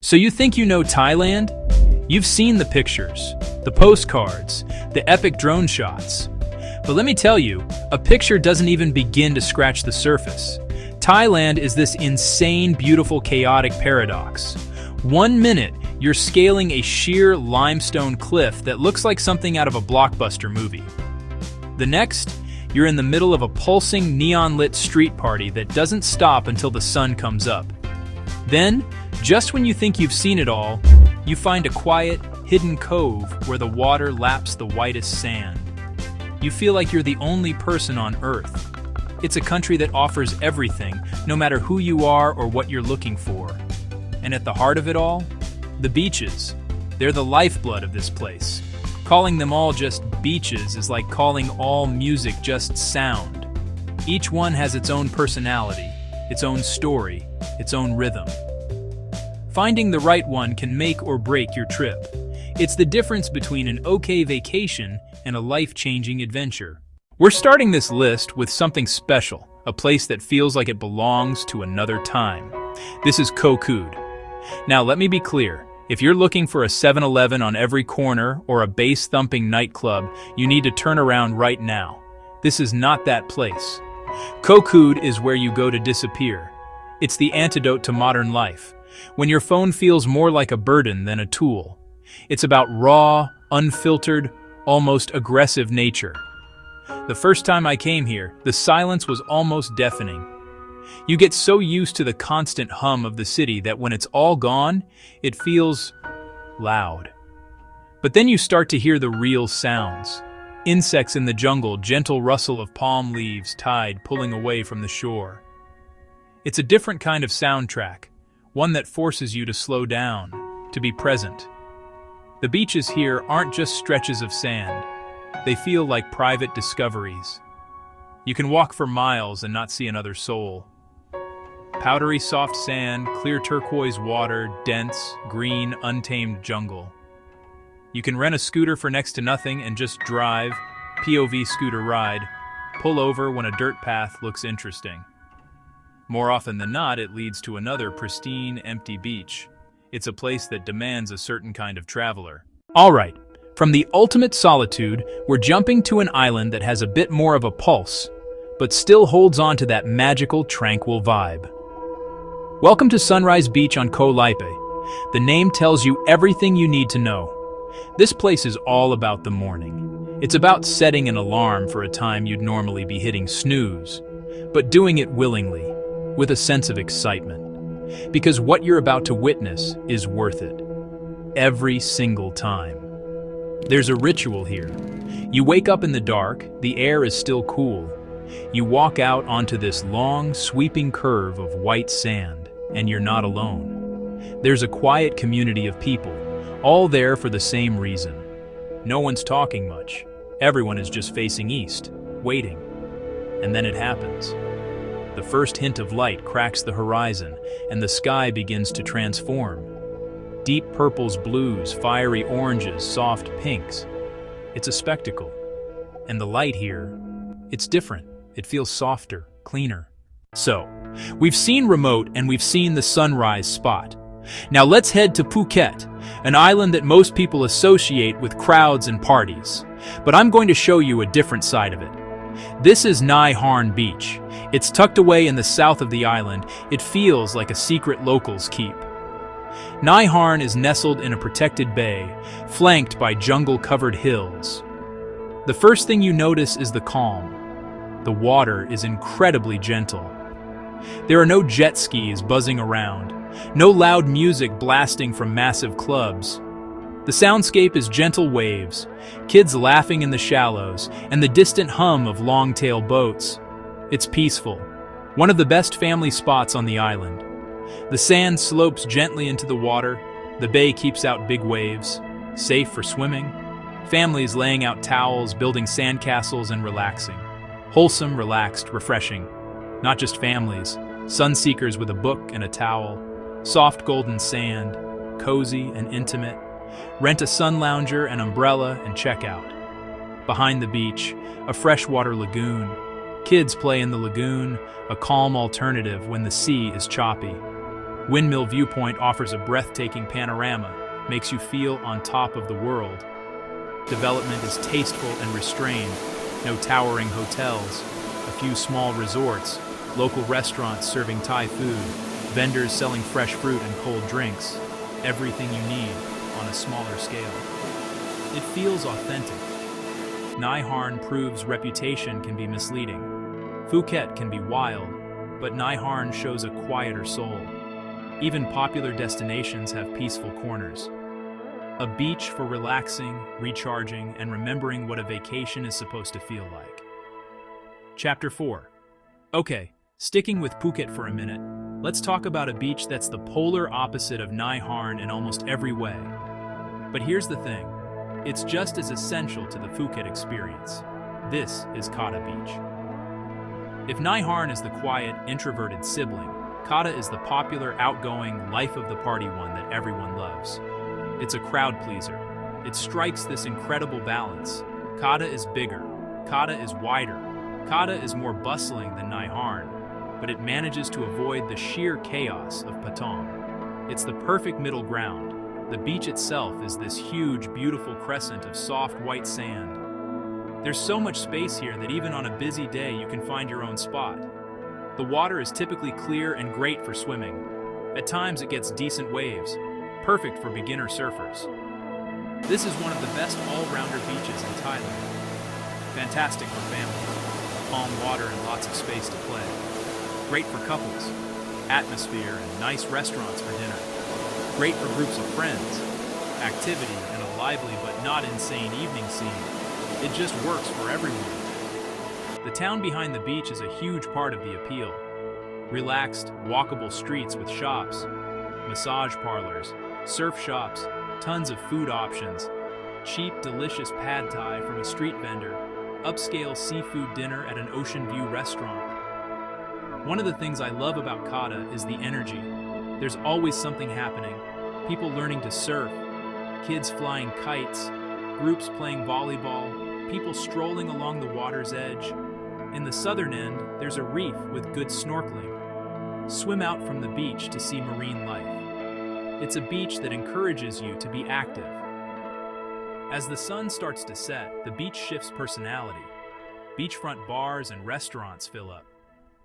So you think you know Thailand? You've seen the pictures, the postcards, the epic drone shots. But let me tell you, a picture doesn't even begin to scratch the surface. Thailand is this insane, beautiful, chaotic paradox. 1 minute, you're scaling a sheer limestone cliff that looks like something out of a blockbuster movie. The next, you're in the middle of a pulsing, neon-lit street party that doesn't stop until the sun comes up. Then, just when you think you've seen it all, you find a quiet, hidden cove where the water laps the whitest sand. You feel like you're the only person on Earth. It's a country that offers everything, no matter who you are or what you're looking for. And at the heart of it all, the beaches. They're the lifeblood of this place. Calling them all just beaches is like calling all music just sound. Each one has its own personality, its own story, its own rhythm. Finding the right one can make or break your trip. It's the difference between an okay vacation and a life-changing adventure. We're starting this list with something special, a place that feels like it belongs to another time. This is Koh Pha Ngan. Now let me be clear, if you're looking for a 7-Eleven on every corner or a bass-thumping nightclub, you need to turn around right now. This is not that place. Koh Pha Ngan is where you go to disappear. It's the antidote to modern life, when your phone feels more like a burden than a tool. It's about raw, unfiltered, almost aggressive nature. The first time I came here, the silence was almost deafening. You get so used to the constant hum of the city that when it's all gone, it feels loud. But then you start to hear the real sounds. Insects in the jungle, gentle rustle of palm leaves, tide pulling away from the shore. It's a different kind of soundtrack, one that forces you to slow down, to be present. The beaches here aren't just stretches of sand. They feel like private discoveries. You can walk for miles and not see another soul. Powdery soft sand, clear turquoise water, dense, green, untamed jungle. You can rent a scooter for next to nothing and just drive, POV scooter ride, pull over when a dirt path looks interesting. More often than not, it leads to another pristine, empty beach. It's a place that demands a certain kind of traveler. All right, from the ultimate solitude, we're jumping to an island that has a bit more of a pulse, but still holds on to that magical, tranquil vibe. Welcome to Sunrise Beach on Koh Pha Ngan. The name tells you everything you need to know. This place is all about the morning. It's about setting an alarm for a time you'd normally be hitting snooze, but doing it willingly, with a sense of excitement. Because what you're about to witness is worth it. Every single time. There's a ritual here. You wake up in the dark, the air is still cool. You walk out onto this long, sweeping curve of white sand, and you're not alone. There's a quiet community of people, all there for the same reason. No one's talking much. Everyone is just facing east, waiting. And then it happens. The first hint of light cracks the horizon, and the sky begins to transform. Deep purples, blues, fiery oranges, soft pinks. It's a spectacle. And the light here, it's different. It feels softer, cleaner. So, we've seen remote and we've seen the sunrise spot. Now let's head to Phuket, an island that most people associate with crowds and parties. But I'm going to show you a different side of it. This is Nai Harn Beach. It's tucked away in the south of the island. It feels like a secret locals keep. Nai Harn is nestled in a protected bay, flanked by jungle-covered hills. The first thing you notice is the calm. The water is incredibly gentle. There are no jet skis buzzing around, no loud music blasting from massive clubs. The soundscape is gentle waves, kids laughing in the shallows, and the distant hum of long-tail boats. It's peaceful, one of the best family spots on the island. The sand slopes gently into the water, the bay keeps out big waves, safe for swimming. Families laying out towels, building sandcastles, and relaxing. Wholesome, relaxed, refreshing. Not just families, sunseekers with a book and a towel, soft golden sand, cozy and intimate. Rent a sun lounger, an umbrella, and check out. Behind the beach, a freshwater lagoon. Kids play in the lagoon, a calm alternative when the sea is choppy. Windmill Viewpoint offers a breathtaking panorama, makes you feel on top of the world. Development is tasteful and restrained, no towering hotels, a few small resorts, local restaurants serving Thai food, vendors selling fresh fruit and cold drinks, everything you need on a smaller scale. It feels authentic. Nai Harn proves reputation can be misleading. Phuket can be wild, but Nai Harn shows a quieter soul. Even popular destinations have peaceful corners. A beach for relaxing, recharging, and remembering what a vacation is supposed to feel like. Chapter 4. Okay, sticking with Phuket for a minute, let's talk about a beach that's the polar opposite of Nai Harn in almost every way. But here's the thing, it's just as essential to the Phuket experience. This is Koh Pha Beach. If Nai Harn is the quiet, introverted sibling, Koh Pha is the popular, outgoing, life-of-the-party one that everyone loves. It's a crowd pleaser. It strikes this incredible balance. Koh Pha is bigger. Koh Pha is wider. Koh Pha is more bustling than Nai Harn, but it manages to avoid the sheer chaos of Patong. It's the perfect middle ground. The beach itself is this huge, beautiful crescent of soft white sand. There's so much space here that even on a busy day you can find your own spot. The water is typically clear and great for swimming. At times it gets decent waves, perfect for beginner surfers. This is one of the best all-rounder beaches in Thailand. Fantastic for families, calm water and lots of space to play. Great for couples, atmosphere and nice restaurants for dinner. Great for groups of friends, activity and a lively but not insane evening scene. It just works for everyone. The town behind the beach is a huge part of the appeal. Relaxed, walkable streets with shops, massage parlors, surf shops, tons of food options, cheap, delicious pad thai from a street vendor, upscale seafood dinner at an ocean view restaurant. One of the things I love about Koh Pha is the energy. There's always something happening. People learning to surf, kids flying kites, groups playing volleyball, people strolling along the water's edge. In the southern end, there's a reef with good snorkeling. Swim out from the beach to see marine life. It's a beach that encourages you to be active. As the sun starts to set, the beach shifts personality. Beachfront bars and restaurants fill up.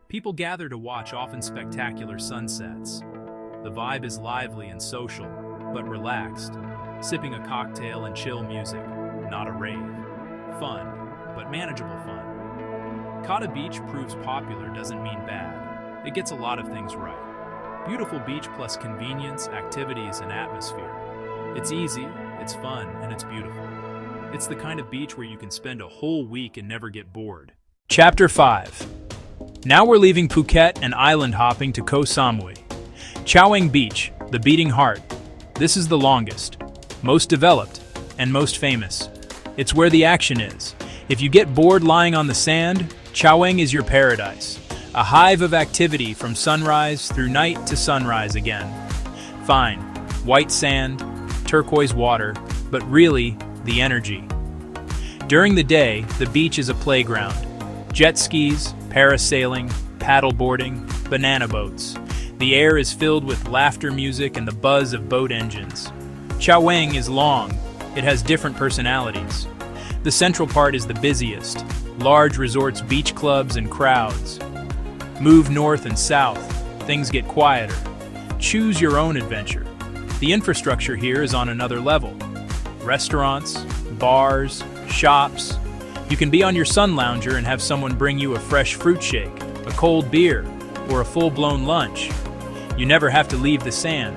People gather to watch often spectacular sunsets. The vibe is lively and social, but relaxed, sipping a cocktail and chill music, not a rave. Fun, but manageable fun. Koh Pha Beach proves popular doesn't mean bad. It gets a lot of things right. Beautiful beach plus convenience, activities, and atmosphere. It's easy, it's fun, and it's beautiful. It's the kind of beach where you can spend a whole week and never get bored. Chapter 5. Now we're leaving Phuket and island hopping to Koh Samui. Chaweng Beach, the beating heart. This is the longest, most developed, and most famous. It's where the action is. If you get bored lying on the sand, Chaweng is your paradise. A hive of activity from sunrise through night to sunrise again. Fine, white sand, turquoise water, but really, the energy. During the day, the beach is a playground. Jet skis, parasailing, paddleboarding, banana boats. The air is filled with laughter music and the buzz of boat engines. Chaweng is long. It has different personalities. The central part is the busiest. Large resorts, beach clubs, and crowds. Move north and south. Things get quieter. Choose your own adventure. The infrastructure here is on another level. Restaurants, bars, shops. You can be on your sun lounger and have someone bring you a fresh fruit shake, a cold beer, or a full-blown lunch. You never have to leave the sand.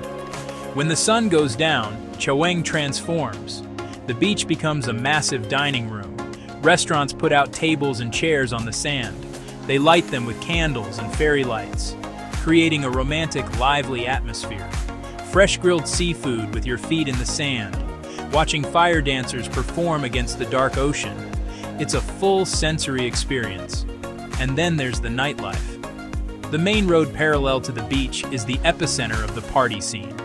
When the sun goes down, Chaweng transforms. The beach becomes a massive dining room. Restaurants put out tables and chairs on the sand. They light them with candles and fairy lights, creating a romantic, lively atmosphere. Fresh grilled seafood with your feet in the sand. Watching fire dancers perform against the dark ocean. It's a full sensory experience. And then there's the nightlife. The main road parallel to the beach is the epicenter of the party scene.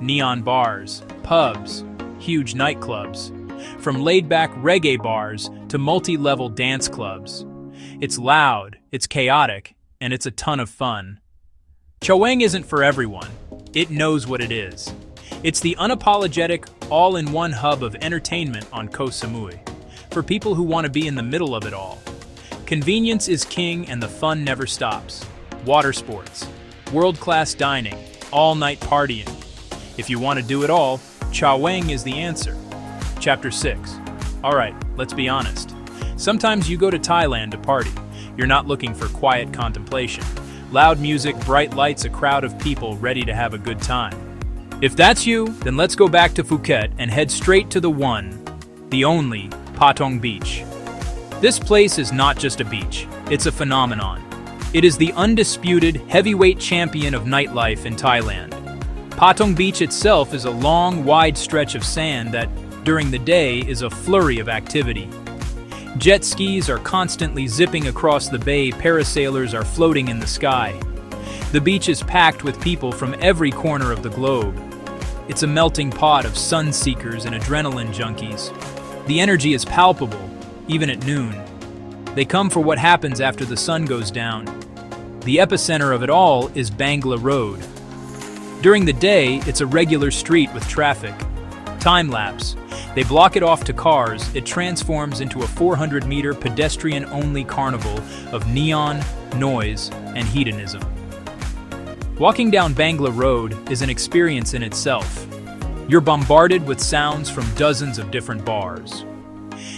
Neon bars, pubs, huge nightclubs, from laid-back reggae bars to multi-level dance clubs. It's loud, it's chaotic, and it's a ton of fun. Chaweng isn't for everyone. It knows what it is. It's the unapologetic, all-in-one hub of entertainment on Koh Samui, for people who want to be in the middle of it all. Convenience is king and the fun never stops. Water sports, world-class dining, all-night partying. If you want to do it all, Chaweng is the answer. Chapter 6. Alright, let's be honest. Sometimes you go to Thailand to party. You're not looking for quiet contemplation. Loud music, bright lights, a crowd of people ready to have a good time. If that's you, then let's go back to Phuket and head straight to the one, the only, Patong Beach. This place is not just a beach, it's a phenomenon. It is the undisputed heavyweight champion of nightlife in Thailand. Patong Beach itself is a long, wide stretch of sand that, during the day, is a flurry of activity. Jet skis are constantly zipping across the bay, parasailers are floating in the sky. The beach is packed with people from every corner of the globe. It's a melting pot of sun seekers and adrenaline junkies. The energy is palpable, even at noon. They come for what happens after the sun goes down. The epicenter of it all is Bangla Road. During the day, it's a regular street with traffic. Time-lapse. They block it off to cars, it transforms into a 400-meter pedestrian-only carnival of neon, noise, and hedonism. Walking down Bangla Road is an experience in itself. You're bombarded with sounds from dozens of different bars.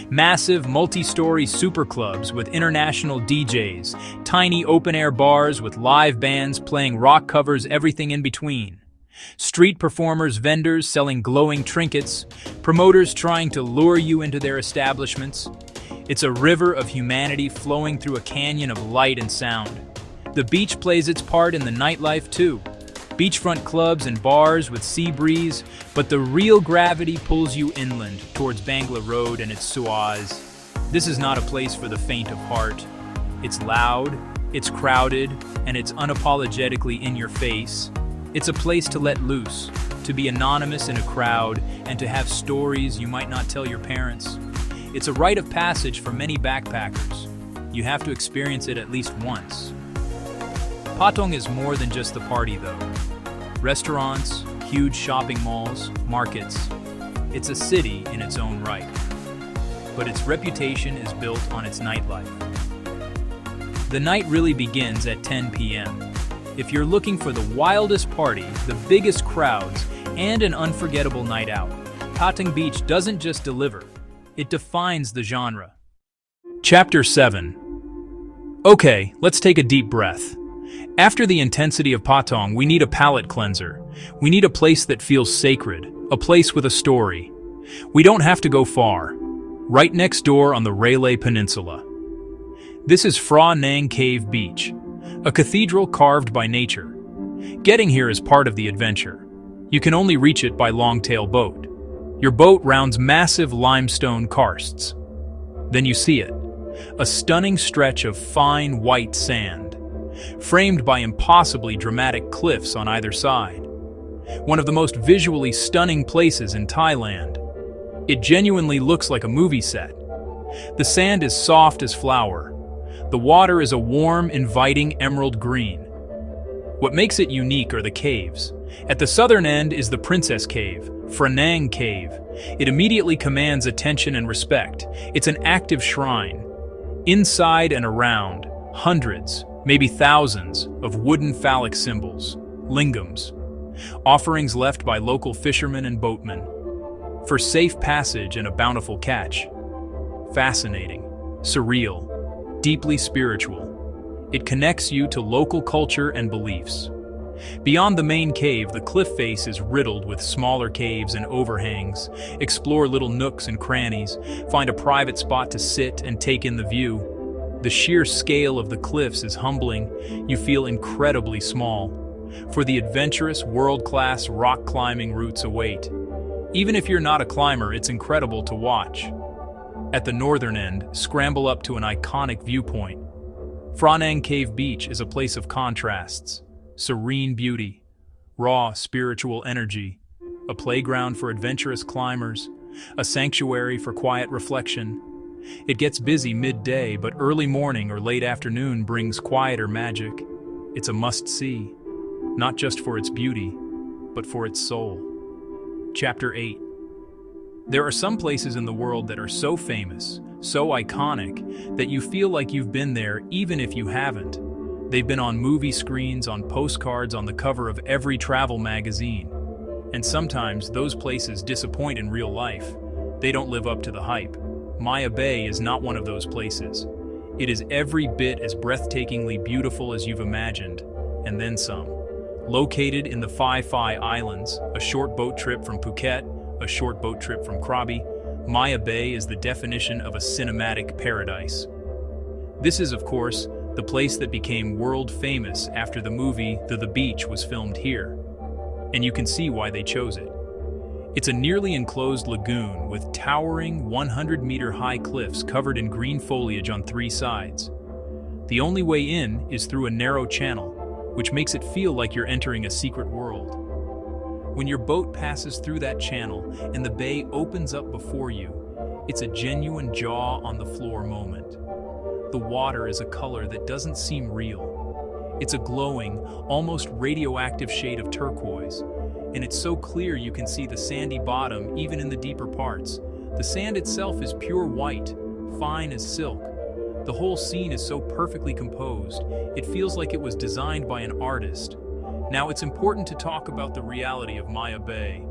Massive, multi-story superclubs with international DJs, tiny open-air bars with live bands playing rock covers, everything in between. Street performers, vendors selling glowing trinkets, promoters trying to lure you into their establishments. It's a river of humanity flowing through a canyon of light and sound. The beach plays its part in the nightlife too. Beachfront clubs and bars with sea breeze, but the real gravity pulls you inland towards Bangla Road and its suaz. This is not a place for the faint of heart. It's loud, it's crowded, and it's unapologetically in your face. It's a place to let loose, to be anonymous in a crowd, and to have stories you might not tell your parents. It's a rite of passage for many backpackers. You have to experience it at least once. Patong is more than just the party, though. Restaurants, huge shopping malls, markets. It's a city in its own right. But its reputation is built on its nightlife. The night really begins at 10 p.m. If you're looking for the wildest party, the biggest crowds, and an unforgettable night out, Patong Beach doesn't just deliver, it defines the genre. Chapter 7. Okay, let's take a deep breath. After the intensity of Patong, we need a palate cleanser. We need a place that feels sacred, a place with a story. We don't have to go far. Right next door on the Railay Peninsula. This is Pha Ngan Cave Beach, a cathedral carved by nature. Getting here is part of the adventure. You can only reach it by longtail boat. Your boat rounds massive limestone karsts. Then you see it, a stunning stretch of fine white sand, framed by impossibly dramatic cliffs on either side. One of the most visually stunning places in Thailand. It genuinely looks like a movie set. The sand is soft as flour. The water is a warm, inviting emerald green. What makes it unique are the caves. At the southern end is the Princess Cave, Pha Ngan Cave. It immediately commands attention and respect. It's an active shrine. Inside and around, hundreds, maybe thousands, of wooden phallic symbols, lingams, offerings left by local fishermen and boatmen, for safe passage and a bountiful catch. Fascinating, surreal, deeply spiritual. It connects you to local culture and beliefs. Beyond the main cave, the cliff face is riddled with smaller caves and overhangs. Explore little nooks and crannies, find a private spot to sit and take in the view. The sheer scale of the cliffs is humbling. You feel incredibly small. For the adventurous, world-class rock climbing routes await. Even if you're not a climber, it's incredible to watch. At the northern end, scramble up to an iconic viewpoint. Pha Ngan Cave Beach is a place of contrasts. Serene beauty, raw spiritual energy, a playground for adventurous climbers, a sanctuary for quiet reflection. It gets busy midday, but early morning or late afternoon brings quieter magic. It's a must-see. not just for its beauty, but for its soul. Chapter 8. There are some places in the world that are so famous, so iconic, that you feel like you've been there even if you haven't. They've been on movie screens, on postcards, on the cover of every travel magazine. And sometimes those places disappoint in real life. They don't live up to the hype. Maya Bay is not one of those places. It is every bit as breathtakingly beautiful as you've imagined, and then some. Located in the Phi Phi Islands, a short boat trip from Phuket, a short boat trip from Krabi, Maya Bay is the definition of a cinematic paradise. This is, of course, the place that became world famous after the movie The Beach was filmed here. And you can see why they chose it. It's a nearly enclosed lagoon with towering 100-meter-high cliffs covered in green foliage on three sides. The only way in is through a narrow channel, which makes it feel like you're entering a secret world. When your boat passes through that channel and the bay opens up before you, it's a genuine jaw-on-the-floor moment. The water is a color that doesn't seem real. It's a glowing, almost radioactive shade of turquoise, and it's so clear you can see the sandy bottom even in the deeper parts. The sand itself is pure white, fine as silk. The whole scene is so perfectly composed, it feels like it was designed by an artist. Now, it's important to talk about the reality of Maya Bay.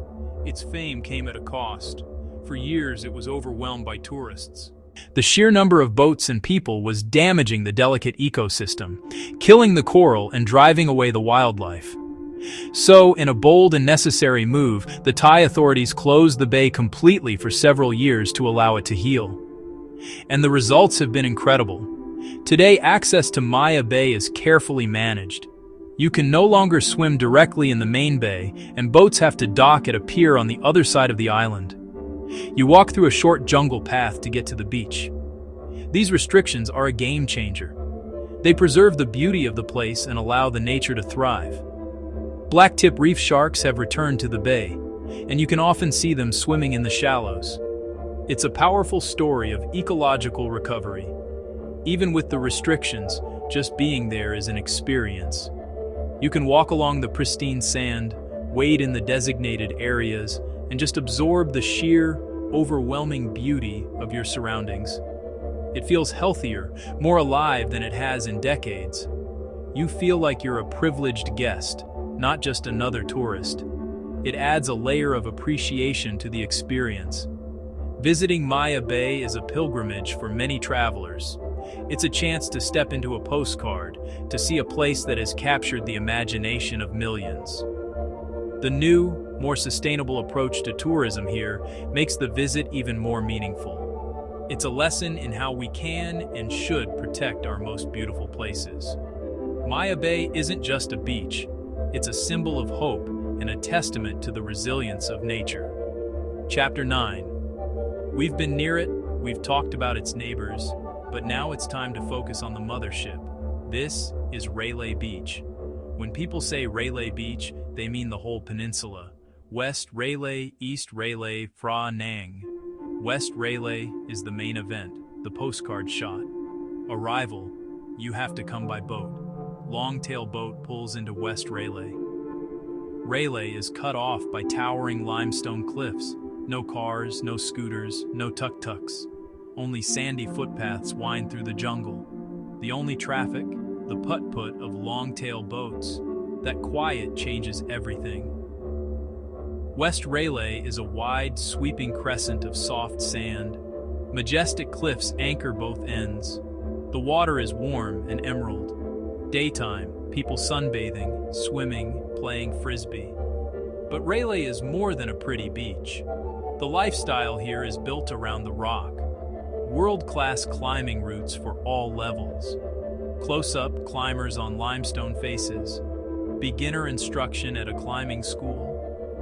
Its fame came at a cost. For years, it was overwhelmed by tourists. The sheer number of boats and people was damaging the delicate ecosystem, killing the coral and driving away the wildlife. So, in a bold and necessary move, the Thai authorities closed the bay completely for several years to allow it to heal. And the results have been incredible. Today, access to Maya Bay is carefully managed. You can no longer swim directly in the main bay, and boats have to dock at a pier on the other side of the island. You walk through a short jungle path to get to the beach. These restrictions are a game changer. They preserve the beauty of the place and allow the nature to thrive. Blacktip reef sharks have returned to the bay, and you can often see them swimming in the shallows. It's a powerful story of ecological recovery. Even with the restrictions, just being there is an experience. You can walk along the pristine sand, wade in the designated areas, and just absorb the sheer, overwhelming beauty of your surroundings. It feels healthier, more alive than it has in decades. You feel like you're a privileged guest, not just another tourist. It adds a layer of appreciation to the experience. Visiting Maya Bay is a pilgrimage for many travelers. It's a chance to step into a postcard, to see a place that has captured the imagination of millions. The new, more sustainable approach to tourism here makes the visit even more meaningful. It's a lesson in how we can and should protect our most beautiful places. Maya Bay isn't just a beach. It's a symbol of hope and a testament to the resilience of nature. Chapter 9. We've been near it, we've talked about its neighbors, but now it's time to focus on the mothership. This is Railay Beach. When people say Railay Beach, they mean the whole peninsula. West Railay, East Railay, Phra Nang. West Railay is the main event, the postcard shot. Arrival, you have to come by boat. Longtail boat pulls into West Railay. Railay is cut off by towering limestone cliffs. No cars, no scooters, no tuk-tuks. Only sandy footpaths wind through the jungle. The only traffic, the putt-putt of long-tail boats. That quiet changes everything. West Railay is a wide, sweeping crescent of soft sand. Majestic cliffs anchor both ends. The water is warm and emerald. Daytime, people sunbathing, swimming, playing frisbee. But Railay is more than a pretty beach. The lifestyle here is built around the rock. World-class climbing routes for all levels. Close-up climbers on limestone faces. Beginner instruction at a climbing school.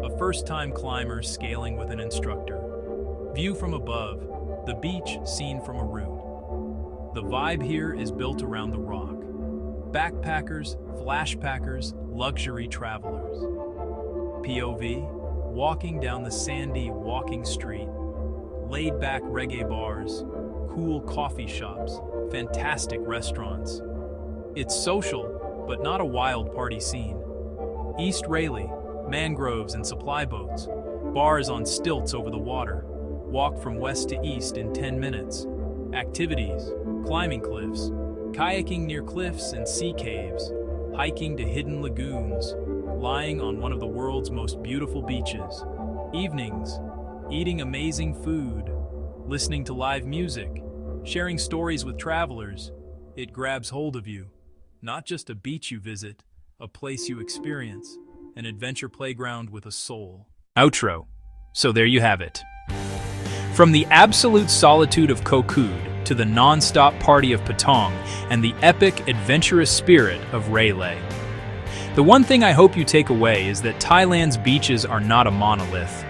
A first-time climber scaling with an instructor. View from above, the beach seen from a route. The vibe here is built around the rock. Backpackers, flashpackers, luxury travelers. POV, walking down the sandy walking street. Laid-back reggae bars, cool coffee shops, fantastic restaurants. It's social, but not a wild party scene. East Rayleigh, mangroves and supply boats, bars on stilts over the water, walk from west to east in 10 minutes, activities, climbing cliffs, kayaking near cliffs and sea caves, hiking to hidden lagoons, lying on one of the world's most beautiful beaches, evenings, eating amazing food, listening to live music, sharing stories with travelers. It grabs hold of you. Not just a beach you visit, a place you experience, an adventure playground with a soul. Outro. So there you have it. From the absolute solitude of Koh Pha Ngan to the non-stop party of Patong and the epic, adventurous spirit of Rayleigh. The one thing I hope you take away is that Thailand's beaches are not a monolith.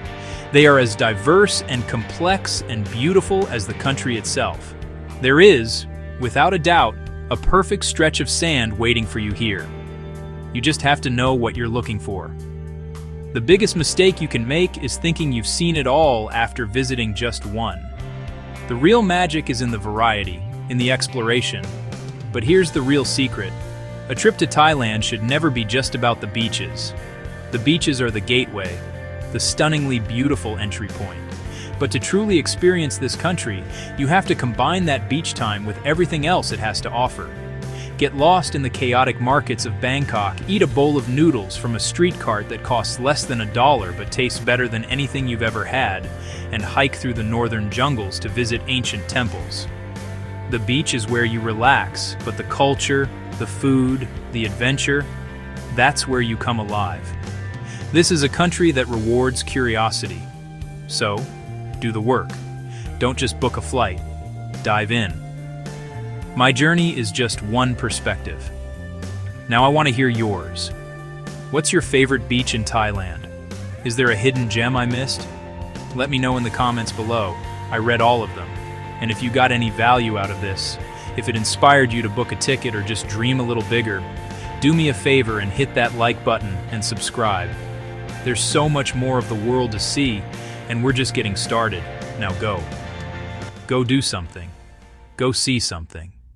They are as diverse and complex and beautiful as the country itself. There is, without a doubt, a perfect stretch of sand waiting for you here. You just have to know what you're looking for. The biggest mistake you can make is thinking you've seen it all after visiting just one. The real magic is in the variety, in the exploration. But here's the real secret. A trip to Thailand should never be just about the beaches. The beaches are the gateway, the stunningly beautiful entry point. But to truly experience this country, you have to combine that beach time with everything else it has to offer. Get lost in the chaotic markets of Bangkok, eat a bowl of noodles from a street cart that costs less than $1 but tastes better than anything you've ever had, and hike through the northern jungles to visit ancient temples. The beach is where you relax, but the culture, the food, the adventure, that's where you come alive. This is a country that rewards curiosity. So, do the work. Don't just book a flight. Dive in. My journey is just one perspective. Now I want to hear yours. What's your favorite beach in Thailand? Is there a hidden gem I missed? Let me know in the comments below. I read all of them. And if you got any value out of this, if it inspired you to book a ticket or just dream a little bigger, do me a favor and hit that like button and subscribe. There's so much more of the world to see, and we're just getting started. Now go. Go do something. Go see something.